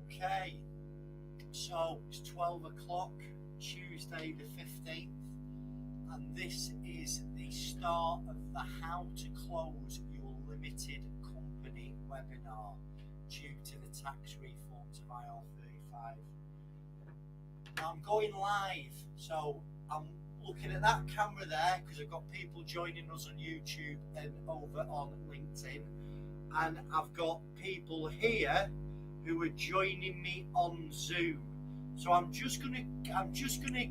Okay, so it's 12 o'clock, Tuesday the 15th, and this is the start of the How to Close Your Limited Company webinar due to the tax reforms of IR35. Now I'm going live, so I'm looking at that camera there because I've got people joining us on YouTube and over on LinkedIn, and I've got people here who are joining me on Zoom. So I'm just gonna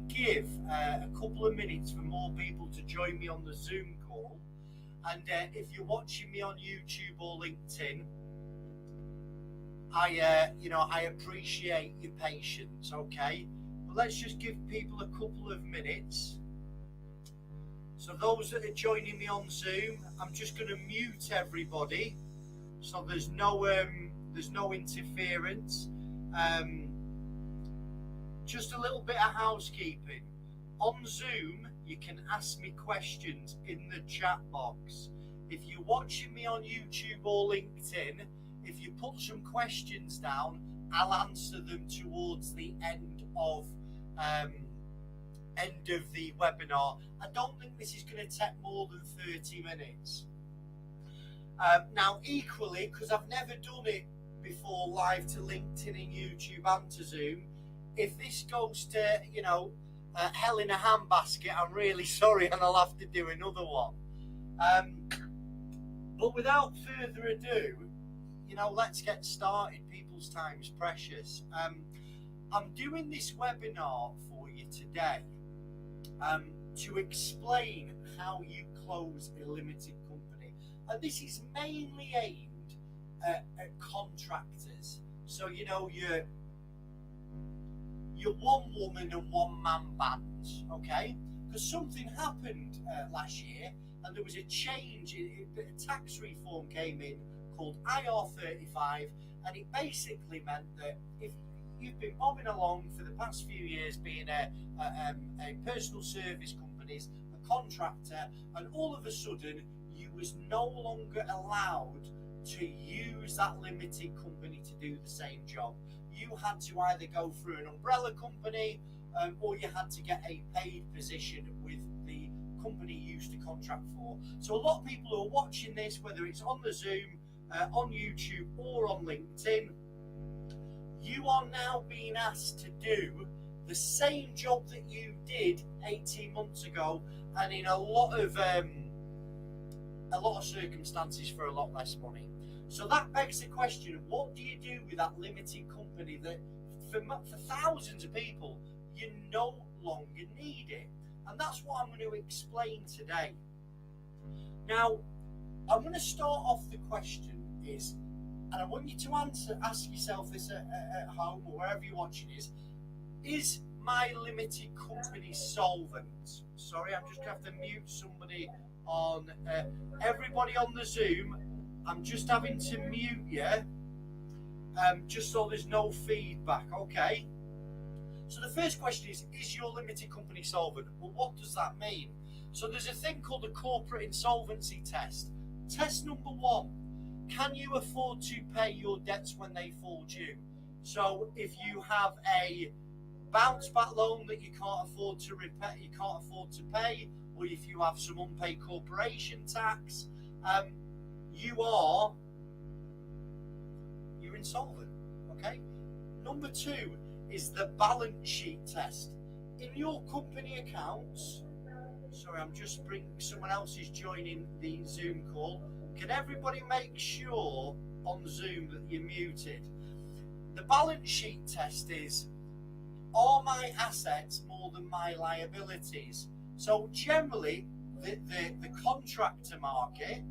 give a couple of minutes for more people to join me on the Zoom call. And if you're watching me on YouTube or LinkedIn, I appreciate your patience. Okay, but let's just give people a couple of minutes. So those that are joining me on Zoom, I'm just going to mute everybody, so there's no interference. Just a little bit of housekeeping. On Zoom, you can ask me questions in the chat box. If you're watching me on YouTube or LinkedIn, if you put some questions down, I'll answer them towards the end of the webinar. I don't think this is going to take more than 30 minutes. Now, equally, because I've never done it before live to LinkedIn and YouTube and to Zoom, if this goes to hell in a handbasket, I'm really sorry, and I'll have to do another one. But without further ado, let's get started. People's time is precious. I'm doing this webinar for you today to explain how you close a limited company, and this is mainly aimed at contractors. So your one woman and one man bands, okay? Because something happened last year, and there was a change. A tax reform came in called IR35, and it basically meant that if you've been bobbing along for the past few years being a personal service companies, a contractor, and all of a sudden you was no longer allowed to use that limited company to do the same job. You had to either go through an umbrella company or you had to get a paid position with the company you used to contract for. So a lot of people who are watching this, whether it's on the Zoom, on YouTube or on LinkedIn, you are now being asked to do the same job that you did 18 months ago, and in a lot of circumstances for a lot less money. So that begs the question, what do you do with that limited company that for thousands of people, you no longer need it? And that's what I'm going to explain today. Now, I'm going to start off the question is, and I want you to ask yourself this at home or wherever you're watching is my limited company solvent? Sorry, I'm just going to have to mute somebody on, everybody on the Zoom. I'm just having to mute you, just so there's no feedback, okay? So the first question is your limited company solvent? Well, what does that mean? So there's a thing called the corporate insolvency test. Test number 1, can you afford to pay your debts when they fall due? So if you have a bounce back loan that you can't afford to pay, or if you have some unpaid corporation tax, you're insolvent, okay? Number 2 is the balance sheet test. In your company accounts, sorry, I'm just someone else is joining the Zoom call. Can everybody make sure on Zoom that you're muted? The balance sheet test is, are my assets more than my liabilities? So generally, the contractor market,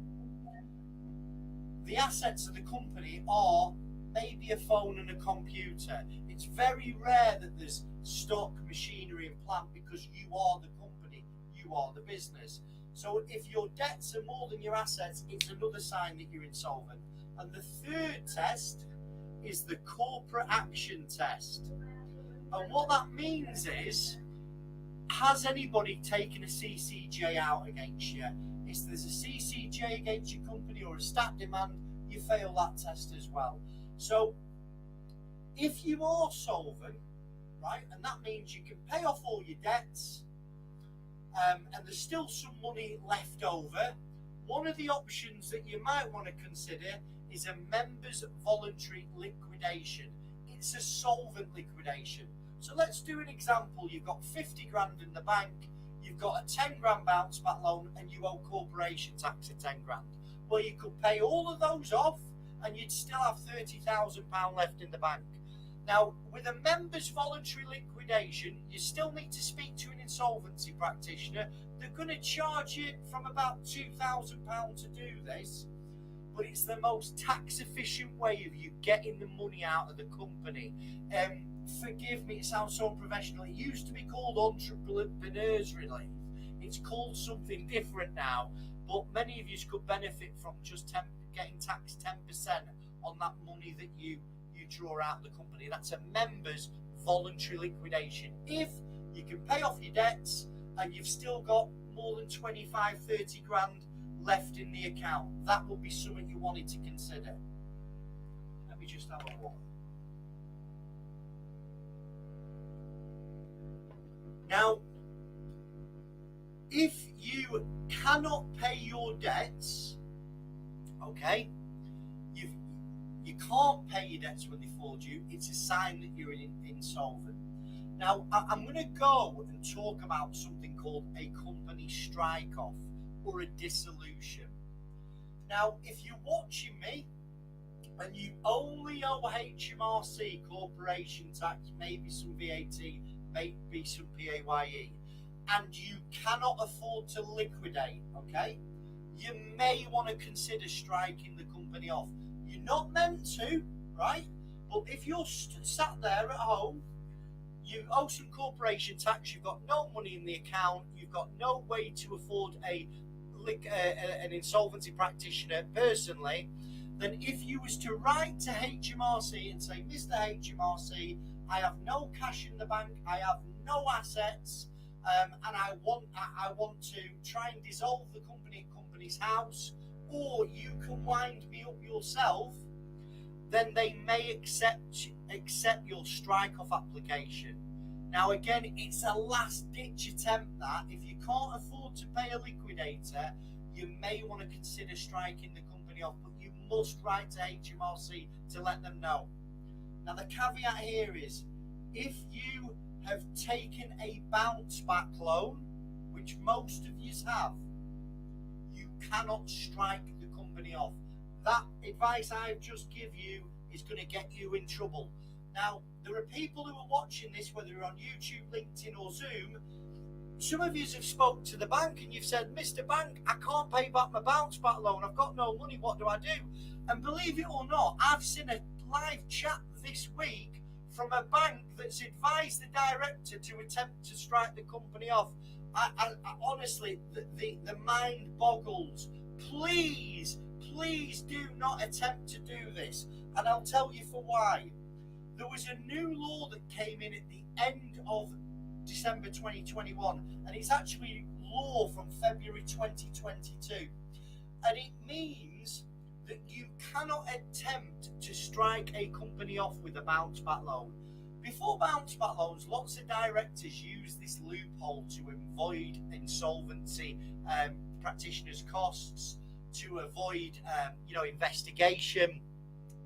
the assets of the company are maybe a phone and a computer. It's very rare that there's stock, machinery and plant, because you are the company, you are the business. So if your debts are more than your assets, it's another sign that you're insolvent. And the third test is the corporate action test. And what that means is, has anybody taken a CCJ out against you? If there's a CCJ against your company or a stat demand, you fail that test as well. So If you are solvent, right, and that means you can pay off all your debts, and there's still some money left over, one of the options that you might want to consider is a members voluntary liquidation. It's a solvent liquidation. So let's do an example. You've got 50 grand in the bank, you've got a 10 grand bounce back loan, and you owe corporation tax of 10 grand. Well, you could pay all of those off and you'd still have £30,000 left in the bank. Now, with a members voluntary liquidation, you still need to speak to an insolvency practitioner. They're going to charge you from about £2,000 to do this, but it's the most tax efficient way of you getting the money out of the company. Forgive me, it sounds so unprofessional. It used to be called entrepreneurs relief. It's called something different now, but many of you could benefit from just getting taxed 10% on that money that you draw out of the company. That's a members voluntary liquidation. If you can pay off your debts and you've still got more than 25-30 grand left in the account, that will be something you wanted to consider. Let me just have a look. Now, if you cannot pay your debts, okay, you can't pay your debts when they fall due, it's a sign that you're insolvent. Now, I'm going to go and talk about something called a company strike-off or a dissolution. Now, if you're watching me and you only owe HMRC, corporation tax, maybe some VAT, maybe some PAYE, and you cannot afford to liquidate, okay, you may want to consider striking the company off. You're not meant to, right? But if you're sat there at home, you owe some corporation tax, you've got no money in the account, you've got no way to afford an insolvency practitioner personally, then if you was to write to HMRC and say, Mr. HMRC, I have no cash in the bank, I have no assets, and I want to try and dissolve the company at Company's House, or you can wind me up yourself, then they may accept your strike-off application. Now again, it's a last-ditch attempt that. If you can't afford to pay a liquidator, you may want to consider striking the company off, but you must write to HMRC to let them know. Now the caveat here is, if you have taken a bounce back loan, which most of you have, you cannot strike the company off. That advice I've just give you is going to get you in trouble. Now, there are people who are watching this, whether you're on YouTube, LinkedIn or Zoom. Some of you have spoke to the bank and you've said, Mr. Bank, I can't pay back my bounce back loan. I've got no money. What do I do? And believe it or not, I've seen a live chat this week from a bank that's advised the director to attempt to strike the company off. I honestly, the mind boggles. Please do not attempt to do this. And I'll tell you for why. There was a new law that came in at the end of December 2021, and it's actually law from February 2022. And it means that you cannot attempt to strike a company off with a bounce back loan. Before bounce back loans, lots of directors use this loophole to avoid insolvency practitioners' costs, to avoid investigation,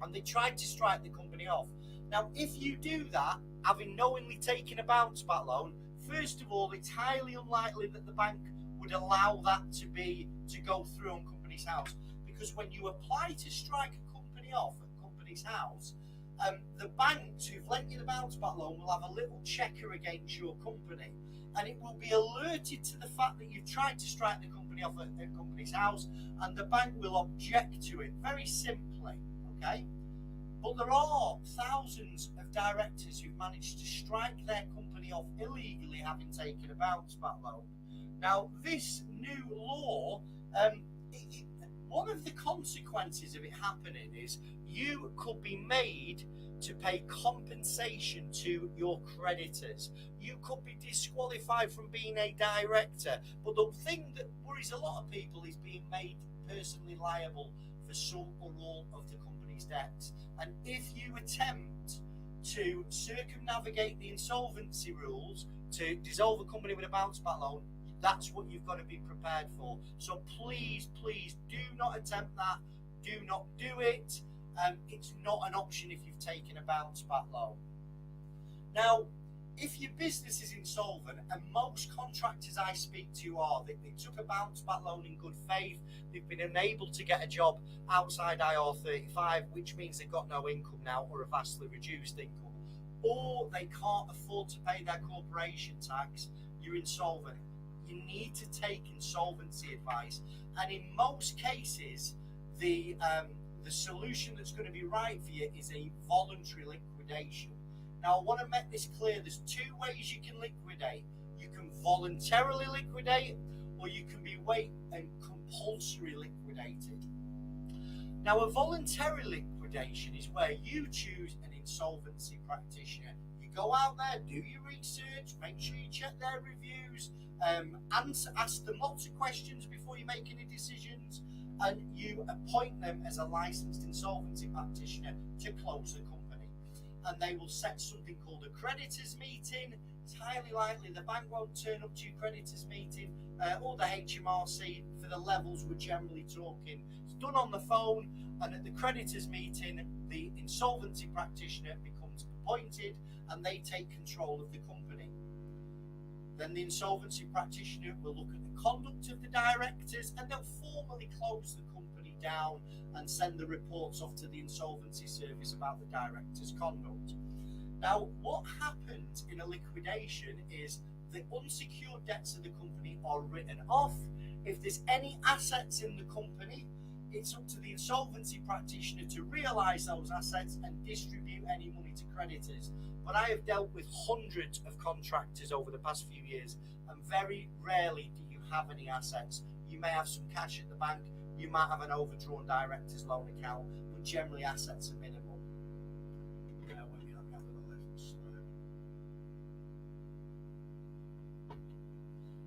and they tried to strike the company off. Now, if you do that, having knowingly taken a bounce back loan, first of all, it's highly unlikely that the bank would allow that to go through on Company's House, because when you apply to strike a company off at Company's House, the banks who've lent you the bounce back loan will have a little checker against your company, and it will be alerted to the fact that you've tried to strike the company off at Company's House, and the bank will object to it very simply, okay? But there are thousands of directors who've managed to strike their company off illegally, having taken a bounce back loan. Now, this new law, one of the consequences of it happening is you could be made to pay compensation to your creditors. You could be disqualified from being a director. But the thing that worries a lot of people is being made personally liable for some or all of the company's debts. And if you attempt to circumnavigate the insolvency rules, to dissolve a company with a bounce back loan, that's what you've got to be prepared for. So please, please do not attempt that. Do not do it. It's not an option if you've taken a bounce back loan. Now, if your business is insolvent, and most contractors I speak to are, they took a bounce back loan in good faith, they've been unable to get a job outside IR35, which means they've got no income now or a vastly reduced income, or they can't afford to pay their corporation tax, you're insolvent. You need to take insolvency advice, and in most cases, the solution that's going to be right for you is a voluntary liquidation. Now, I want to make this clear. There's two ways you can liquidate. You can voluntarily liquidate, or you can be and compulsory liquidated. Now, a voluntary liquidation is where you choose an insolvency practitioner. You go out there, do your research, make sure you check their reviews, ask them lots of questions before you make any decisions, and you appoint them as a licensed insolvency practitioner to close the company. And they will set something called a creditors meeting. It's highly likely the bank won't turn up to your creditors meeting, or the HMRC for the levels we're generally talking. It's done on the phone, and at the creditors meeting, the insolvency practitioner becomes appointed and they take control of the company. Then the insolvency practitioner will look at the conduct of the directors, and they'll formally close the company down and send the reports off to the insolvency service about the director's conduct. Now, what happens in a liquidation is the unsecured debts of the company are written off. If there's any assets in the company, it's up to the insolvency practitioner to realise those assets and distribute any money to creditors. But I have dealt with hundreds of contractors over the past few years, and very rarely do you have any assets. You may have some cash at the bank, you might have an overdrawn director's loan account, but generally assets are minimal.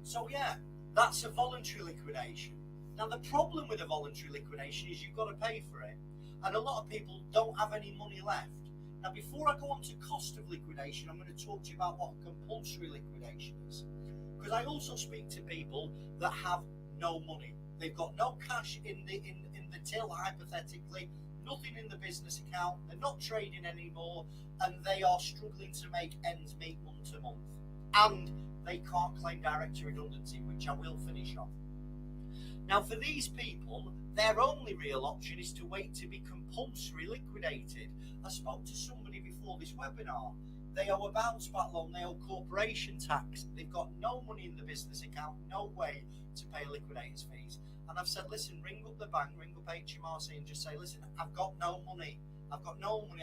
So yeah, that's a voluntary liquidation. Now the problem with a voluntary liquidation is you've got to pay for it, and a lot of people don't have any money left. Now before I go on to cost of liquidation, I'm going to talk to you about what compulsory liquidation is, because I also speak to people that have no money. They've got no cash in the till, hypothetically, nothing in the business account, they're not trading anymore, and they are struggling to make ends meet month to month, and they can't claim director redundancy, which I will finish off. Now for these people, their only real option is to wait to be compulsory liquidated. I spoke to somebody before this webinar. They owe a bounce back loan, they owe corporation tax, they've got no money in the business account, no way to pay liquidators fees. And I've said, listen, ring up the bank, ring up HMRC and just say, listen, I've got no money, I've got no way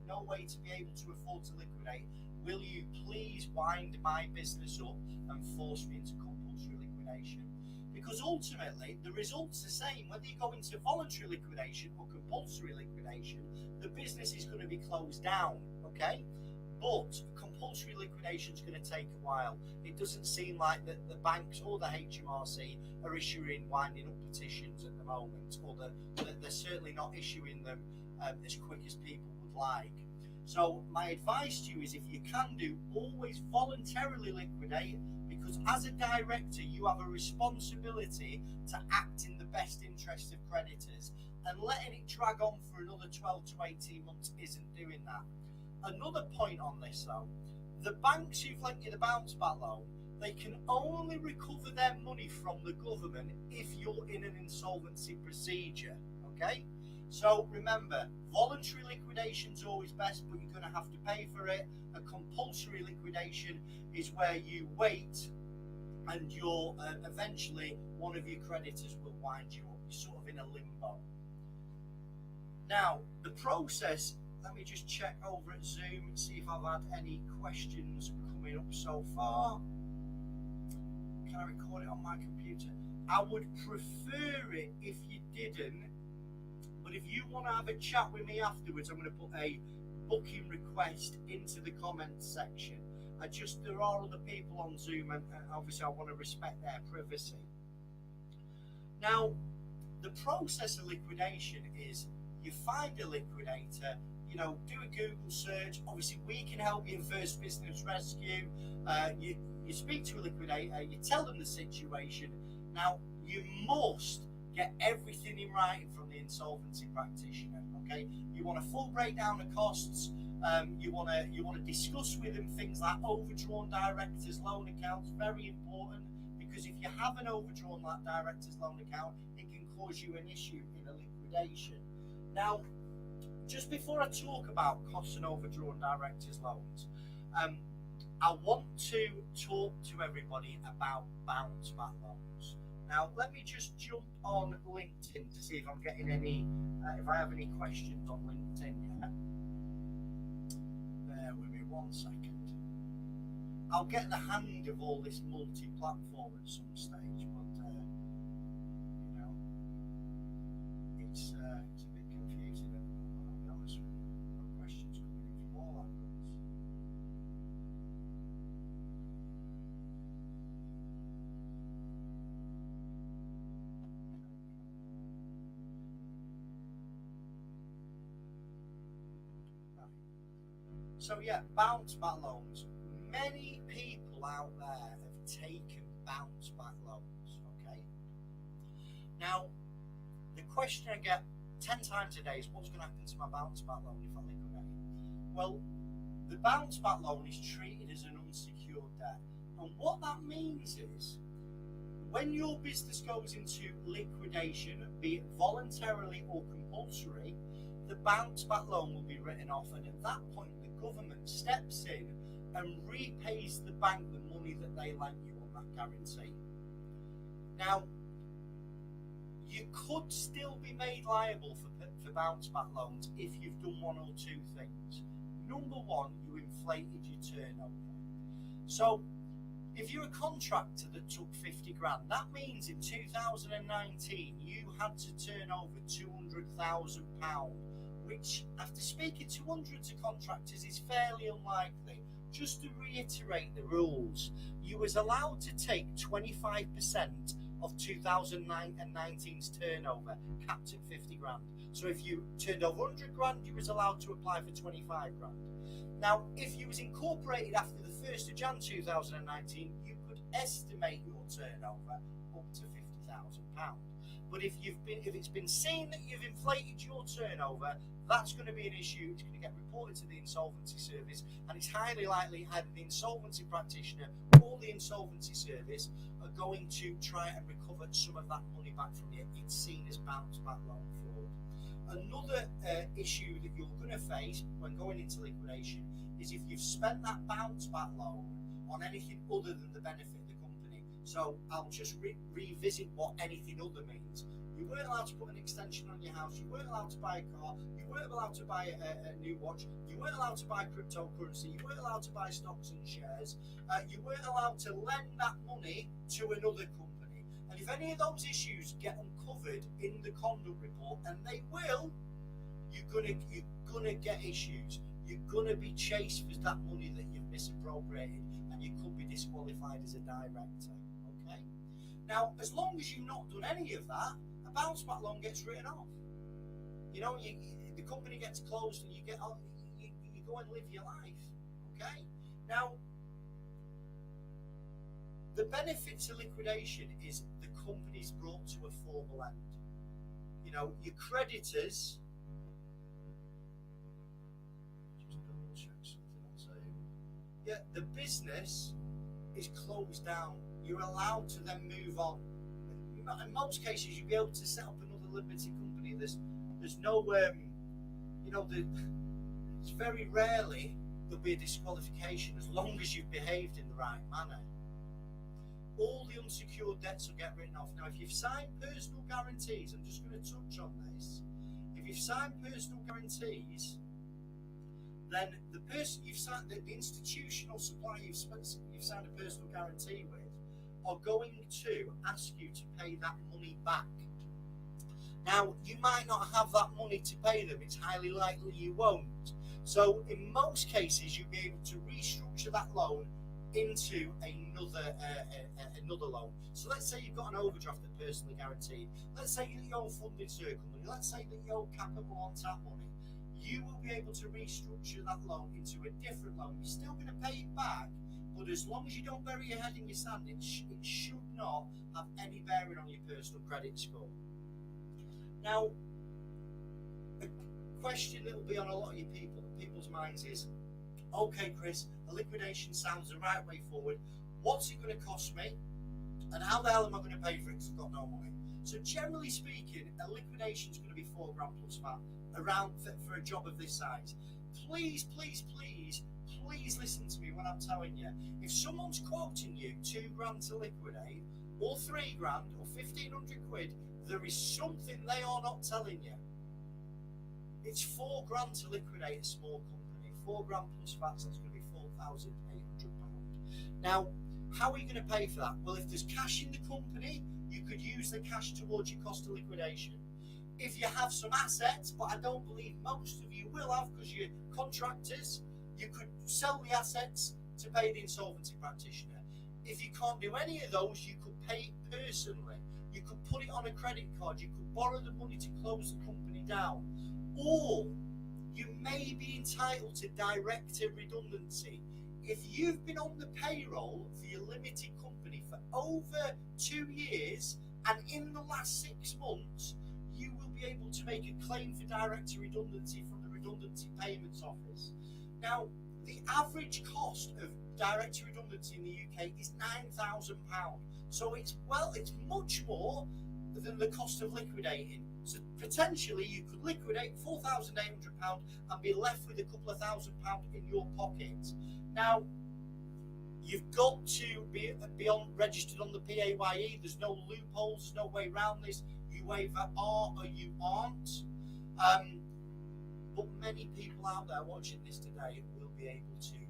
no way to be able to afford to liquidate. Will you please wind my business up and force me into compulsory liquidation? Because ultimately, the result's the same. Whether you go into voluntary liquidation or compulsory liquidation, the business is going to be closed down, okay? But compulsory liquidation is going to take a while. It doesn't seem like that the banks or the HMRC are issuing winding up petitions at the moment, or they're certainly not issuing them as quick as people would like. So my advice to you is, if you can do, always voluntarily liquidate, because as a director you have a responsibility to act in the best interest of creditors, and letting it drag on for another 12 to 18 months isn't doing that. Another point on this though, the banks who've lent you the bounce back loan, they can only recover their money from the government if you're in an insolvency procedure, okay? So remember, voluntary liquidation is always best, but you're going to have to pay for it. A compulsory liquidation is where you wait, and you're eventually one of your creditors will wind you up. You're sort of in a limbo. Now, the process, let me just check over at Zoom and see if I've had any questions coming up so far. Can I record it on my computer? I would prefer it if you didn't, but if you want to have a chat with me afterwards, I'm going to put a booking request into the comments section. There are other people on Zoom, and obviously I want to respect their privacy. Now, the process of liquidation is, you find a liquidator, do a Google search. Obviously, we can help you in First Business Rescue. You speak to a liquidator, you tell them the situation. Now, you must get everything in writing from the insolvency practitioner. Okay, you want a full breakdown of costs. You want to discuss with them things like overdrawn directors' loan accounts. Very important, because if you have an overdrawn director's loan account, it can cause you an issue in a liquidation. Now, just before I talk about costs and overdrawn directors' loans, I want to talk to everybody about bounce back loans. Now, let me just jump on LinkedIn to see if I'm getting any, if I have any questions on LinkedIn yet. Bear with me 1 second. I'll get the hand of all this multi-platform at some stage, but it's a bit confusing at the moment. I'll be honest with you. I've got questions coming in from all angles. So yeah, bounce back loans. Many people out there have taken bounce back loans. Okay. Now, the question I get 10 times a day is, what's going to happen to my bounce back loan if I liquidate? Well, the bounce back loan is treated as an unsecured debt, and what that means is, when your business goes into liquidation, be it voluntarily or compulsory, the bounce back loan will be written off, and at that point the government steps in and repays the bank the money that they lent you on that guarantee. Now, you could still be made liable for bounce back loans if you've done one or two things. Number one, you inflated your turnover. So if you're a contractor that took 50 grand, that means in 2019 you had to turn over £200,000, which, after speaking to hundreds of contractors, is fairly unlikely. Just to reiterate the rules, you was allowed to take 25% of 2019's turnover, capped at 50 grand. So if you turned over 100 grand, you was allowed to apply for 25 grand. Now, if you was incorporated after the 1st of Jan 2019, you could estimate your turnover up to £50,000. But if it's been seen that you've inflated your turnover, that's going to be an issue. It's going to get reported to the insolvency service, and it's highly likely either the insolvency practitioner or the insolvency service are going to try and recover some of that money back from you. It's seen as bounce back loan fraud. Another issue that you're going to face when going into liquidation is if you've spent that bounce back loan on anything other than the benefit of the company. So I'll just revisit what anything other means. You weren't allowed to put an extension on your house. You weren't allowed to buy a car. You weren't allowed to buy a new watch. You weren't allowed to buy cryptocurrency. You weren't allowed to buy stocks and shares. You weren't allowed to lend that money to another company. And if any of those issues get uncovered in the conduct report, and they will, you're gonna get issues. You're gonna be chased for that money that you've misappropriated, and you could be disqualified as a director. Okay. Now, as long as you've not done any of that, a bounce back loan gets written off. You know, the company gets closed, and you go and live your life. Okay. Now, the benefit to liquidation is the company's brought to a formal end. You know, your creditors. Just double check something on Zoom. Yeah, the business is closed down. You're allowed to then move on. In most cases, you'll be able to set up another limited company. There's no, it's very rarely there'll be a disqualification as long as you've behaved in the right manner. All the unsecured debts will get written off. Now, if you've signed personal guarantees, I'm just going to touch on this. If you've signed personal guarantees, then the person you've signed, the institutional supplier you've signed a personal guarantee with, are going to ask you to pay that money back. Now, you might not have that money to pay them. It's highly likely you won't. So, in most cases, you'll be able to restructure that loan into another loan. So let's say you've got an overdraft that's personally guaranteed. Let's say that you owe funding circle money. Let's say that you owe capital on tap money. you will be able to restructure that loan into a different loan. You're still going to pay it back, but as long as you don't bury your head in your sand, it should not have any bearing on your personal credit score. Now, a question that will be on a lot of your people's minds is, okay, Chris, a liquidation sounds the right way forward. What's it going to cost me? And how the hell am I going to pay for it because I've got no money? So generally speaking, a liquidation is going to be £4 grand plus VAT around for a job of this size. Please, please, please, please listen to me when I'm telling you. If someone's quoting you £2 grand to liquidate, or £3 grand, or 1,500 quid, there is something they are not telling you. It's £4 grand to liquidate a small company. £4 grand plus VAT, so it's going to be £4,800. Now, how are you going to pay for that? Well, if there's cash in the company, you could use the cash towards your cost of liquidation. If you have some assets, but I don't believe most of you will have because you're contractors, you could sell the assets to pay the insolvency practitioner. If you can't do any of those, you could pay it personally. You could put it on a credit card. You could borrow the money to close the company down. Or you may be entitled to director redundancy. If you've been on the payroll for your limited company for over 2 years and in the last 6 months, you will be able to make a claim for director redundancy from the Redundancy Payments Office. Now, the average cost of director redundancy in the UK is £9,000. So it's much more than the cost of liquidating. So potentially you could liquidate £4,800 and be left with a couple of £1,000 in your pocket. Now, you've got to be registered on the PAYE. There's no loopholes, no way around this. You either are or you aren't. But many people out there watching this today will be able to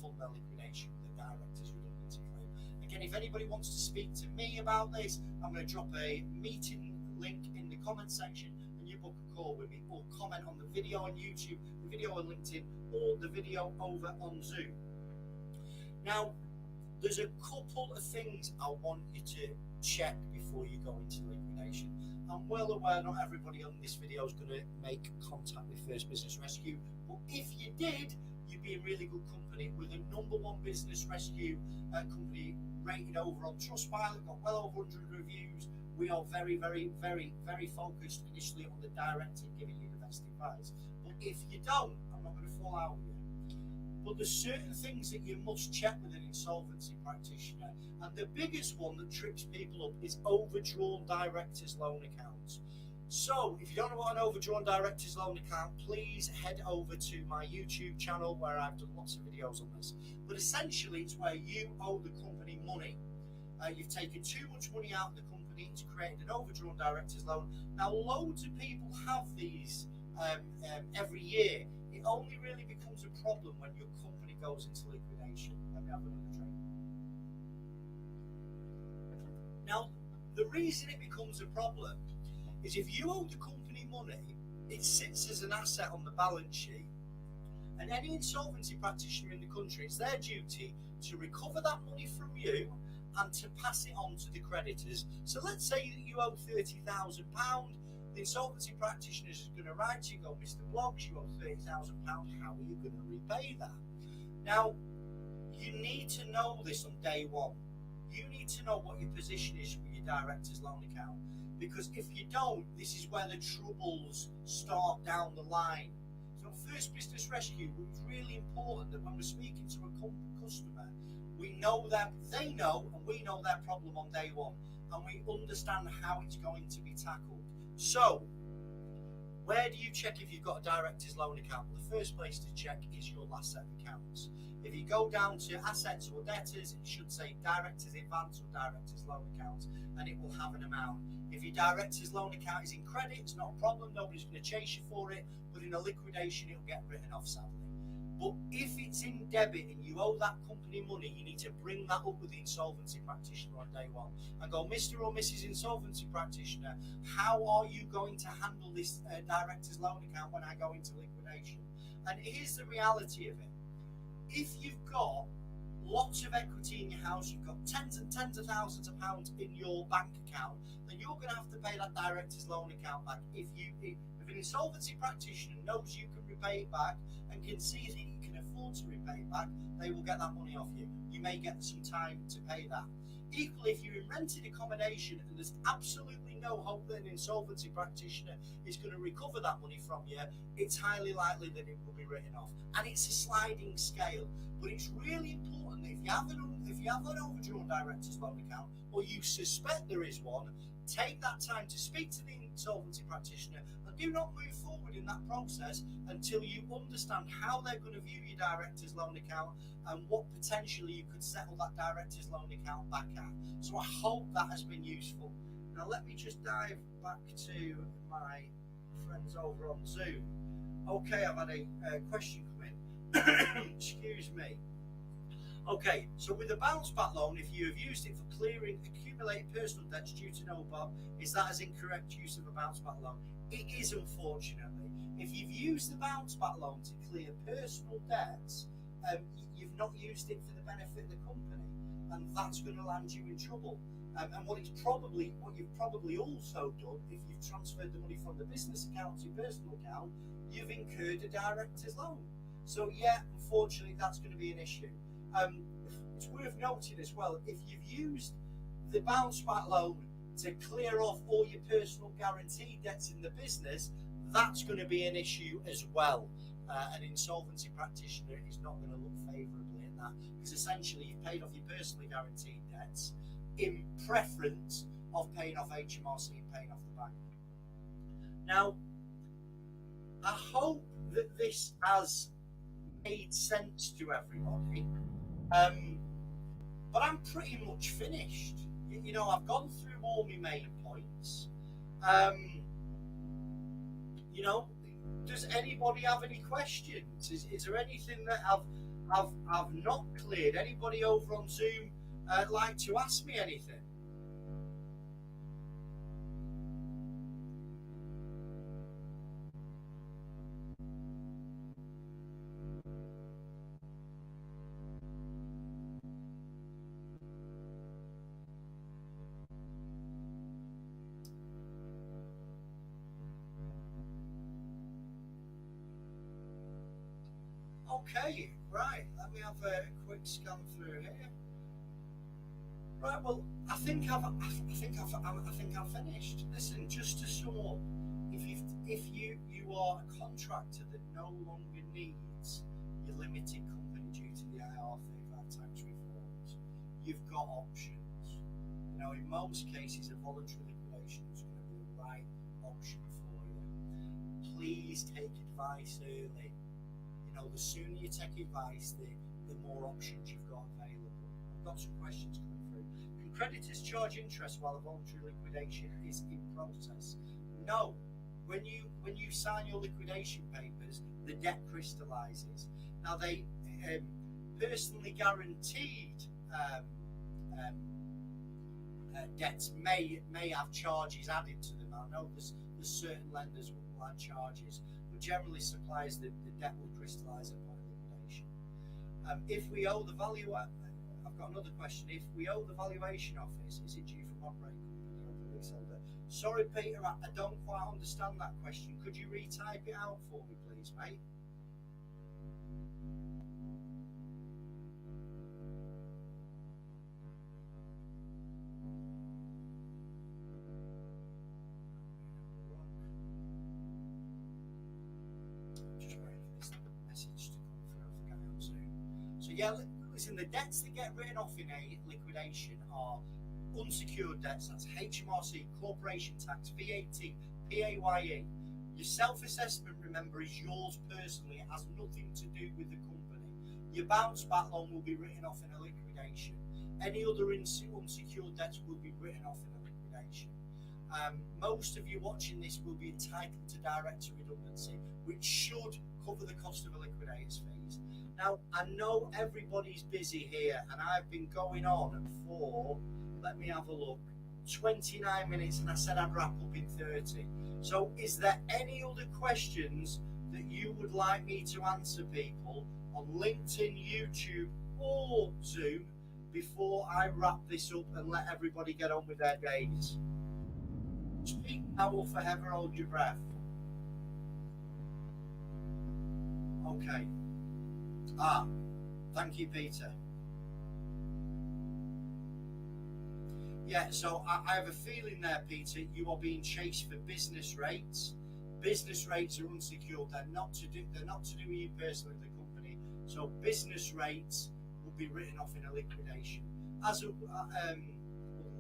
fund their liquidation with a director's redundancy claim. Again, if anybody wants to speak to me about this, I'm going to drop a meeting link in the comment section and you book a call with me, or comment on the video on YouTube, the video on LinkedIn, or the video over on Zoom. Now, there's a couple of things I want you to check before you go into liquidation. I'm well aware not everybody on this video is going to make contact with First Business Rescue, but if you did, you'd be in really good company with a #1 business rescue company rated over on Trustpilot, got well over 100 reviews. We are very, very, very, very focused initially on the director giving you the best advice. But if you don't, I'm not going to fall out with you. But there's certain things that you must check with an insolvency practitioner, and the biggest one that trips people up is overdrawn director's loan accounts. So if you don't know what an overdrawn director's loan account, please head over to my YouTube channel where I've done lots of videos on this. But essentially it's where you owe the company money. You've taken too much money out of the company, it's created an overdrawn director's loan. Now loads of people have these every year. It only really becomes a problem when your company goes into liquidation. Let me have another drink. Now, the reason it becomes a problem is if you owe the company money, it sits as an asset on the balance sheet. And any insolvency practitioner in the country, it's their duty to recover that money from you and to pass it on to the creditors. So let's say that you owe £30,000. The insolvency practitioner is going to write to you, go, Mr. Bloggs, you owe £30,000. How are you going to repay that? Now, you need to know this on day one. You need to know what your position is with your director's loan account. Because if you don't, this is where the troubles start down the line. So First Business Rescue, it's really important that when we're speaking to a customer, we know that they know and we know their problem on day one, and we understand how it's going to be tackled. So, where do you check if you've got a director's loan account? Well, the first place to check is your last set of accounts. If you go down to assets or debtors, it should say director's advance or director's loan account, and it will have an amount. If your director's loan account is in credit, it's not a problem, nobody's going to chase you for it, but in a liquidation, it'll get written off sadly. But if it's in debit and you owe that company money, you need to bring that up with the insolvency practitioner on day one and go, Mr. or Mrs. Insolvency Practitioner, how are you going to handle this director's loan account when I go into liquidation? And here's the reality of it. If you've got lots of equity in your house, you've got tens and tens of thousands of pounds in your bank account, then you're going to have to pay that director's loan account back if If an insolvency practitioner knows you can repay it back and can see that you can afford to repay it back, they will get that money off you. You may get some time to pay that. Equally, if you're in rented accommodation and there's absolutely no hope that an insolvency practitioner is going to recover that money from you, it's highly likely that it will be written off. And it's a sliding scale. But it's really important that if you have an overdrawn director's loan account, or you suspect there is one, take that time to speak to the insolvency practitioner, and do not move forward in that process until you understand how they're going to view your director's loan account and what potentially you could settle that director's loan account back at. So I hope that has been useful. Now let me just dive back to my friends over on Zoom. Okay, I've had a question come in. Excuse me. Okay, so with a bounce back loan, if you have used it for clearing accumulated personal debts due to no BOP, is that as incorrect use of a bounce back loan? It is, unfortunately. If you've used the bounce back loan to clear personal debts, you've not used it for the benefit of the company, and that's going to land you in trouble. And what you've probably also done, if you've transferred the money from the business account to your personal account, you've incurred a director's loan. So yeah, unfortunately, that's going to be an issue. It's worth noting as well, if you've used the bounce back loan to clear off all your personal guaranteed debts in the business, that's going to be an issue as well. An insolvency practitioner is not going to look favourably at that, because essentially you've paid off your personally guaranteed debts in preference of paying off HMRC and paying off the bank. Now, I hope that this has made sense to everybody. But I'm pretty much finished. You know, I've gone through all my main points. You know, does anybody have any questions? Is there anything that I've not cleared? Anybody over on Zoom like to ask me anything? Okay, right. Let me have a quick scan through here. Right. Well, I think I've finished. Listen, just to sum up, if you are a contractor that no longer needs your limited company due to the IR35 tax reforms, you've got options. You know, in most cases, a voluntary liquidation is going to be the right option for you. Please take advice early. The sooner you take advice, the more options you've got available. I've got some questions coming through. Can creditors charge interest while a voluntary liquidation is in process? No. When you sign your liquidation papers, the debt crystallises. Now, they personally guaranteed debts may have charges added to them. I know there's certain lenders will add charges, but generally supplies the debt will crystallise upon liquidation. If we owe the value, I've got another question. If we owe the valuation office, is it due from operating company or the leaseholder? Sorry, Peter, I don't quite understand that question. Could you retype it out for me, please, mate? Yeah, listen, the debts that get written off in a liquidation are unsecured debts. That's HMRC, corporation tax, VAT, PAYE. Your self-assessment, remember, is yours personally. It has nothing to do with the company. Your bounce back loan will be written off in a liquidation. Any other unsecured debts will be written off in a liquidation. Most of you watching this will be entitled to director redundancy, which should cover the cost of a liquidator's fees. Now, I know everybody's busy here, and I've been going on for, let me have a look, 29 minutes, and I said I'd wrap up in 30. So is there any other questions that you would like me to answer people on LinkedIn, YouTube, or Zoom before I wrap this up and let everybody get on with their days? Speak now or forever hold your breath. Okay. Thank you, Peter. Yeah, so I have a feeling there, Peter, you are being chased for business rates. Business rates are unsecured. They're not to do with you personally, the company. So business rates will be written off in a liquidation. As a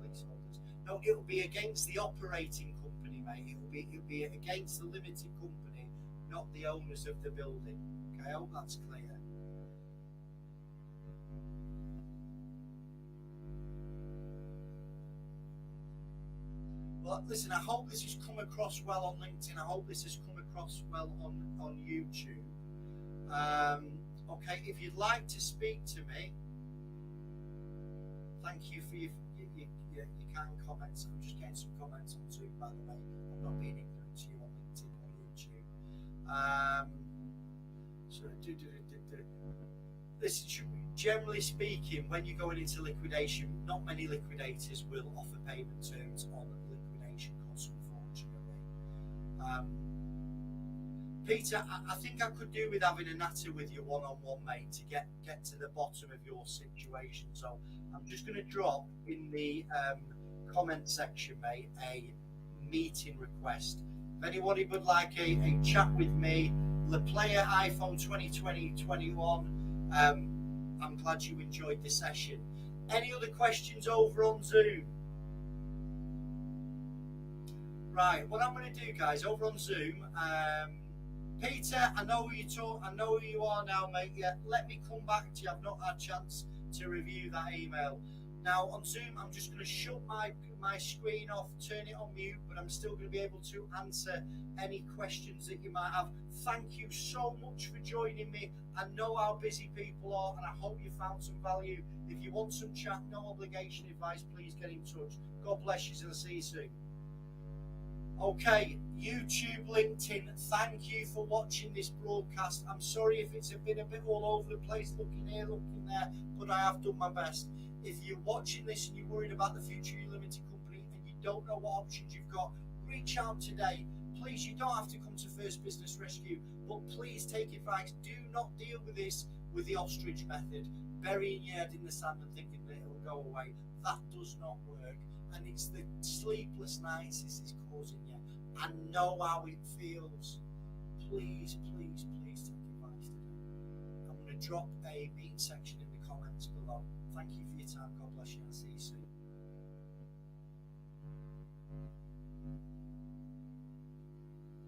leaseholders. No, it will be against the operating company, mate. It'll be against the limited company, not the owners of the building. Okay, I hope that's clear. Well, listen, I hope this has come across well on LinkedIn. I hope this has come across well on YouTube. Okay, if you'd like to speak to me, thank you for your kind comments. I'm just getting some comments on Zoom, by the way. I'm not being ignorant to you on LinkedIn or YouTube. Listen, generally speaking, when you're going into liquidation, not many liquidators will offer payment terms on liquidation costs, unfortunately. Peter, I think I could do with having a natter with you one-on-one, mate, to get to the bottom of your situation. So I'm just going to drop in the comment section, mate, a meeting request. If anybody would like a chat with me, the player iPhone 2020-21, I'm glad you enjoyed the session. Any other questions over on Zoom? Right, what I'm going to do, guys, over on Zoom, Peter, I know who you are now, mate. Yeah, let me come back to you. I've not had a chance to review that email. Now on Zoom, I'm just going to shut my screen off, turn it on mute, but I'm still going to be able to answer any questions that you might have. Thank you so much for joining me. I know how busy people are, and I hope you found some value. If you want some chat, no obligation advice, please get in touch. God bless you, and I'll see you soon. Okay, YouTube, LinkedIn, thank you for watching this broadcast. I'm sorry if it's been a bit all over the place, looking here, looking there, but I have done my best. If you're watching this and you're worried about the future of your limited company and you don't know what options you've got, reach out today. Please, you don't have to come to First Business Rescue, but please take advice. Do not deal with this with the ostrich method, burying your head in the sand and thinking that it'll go away. That does not work. And it's the sleepless nights this is causing you. I know how it feels. Please, please, please take advice today. I'm going to drop a meeting section in the comments below. Thank you for your time. God bless you. I'll see you soon.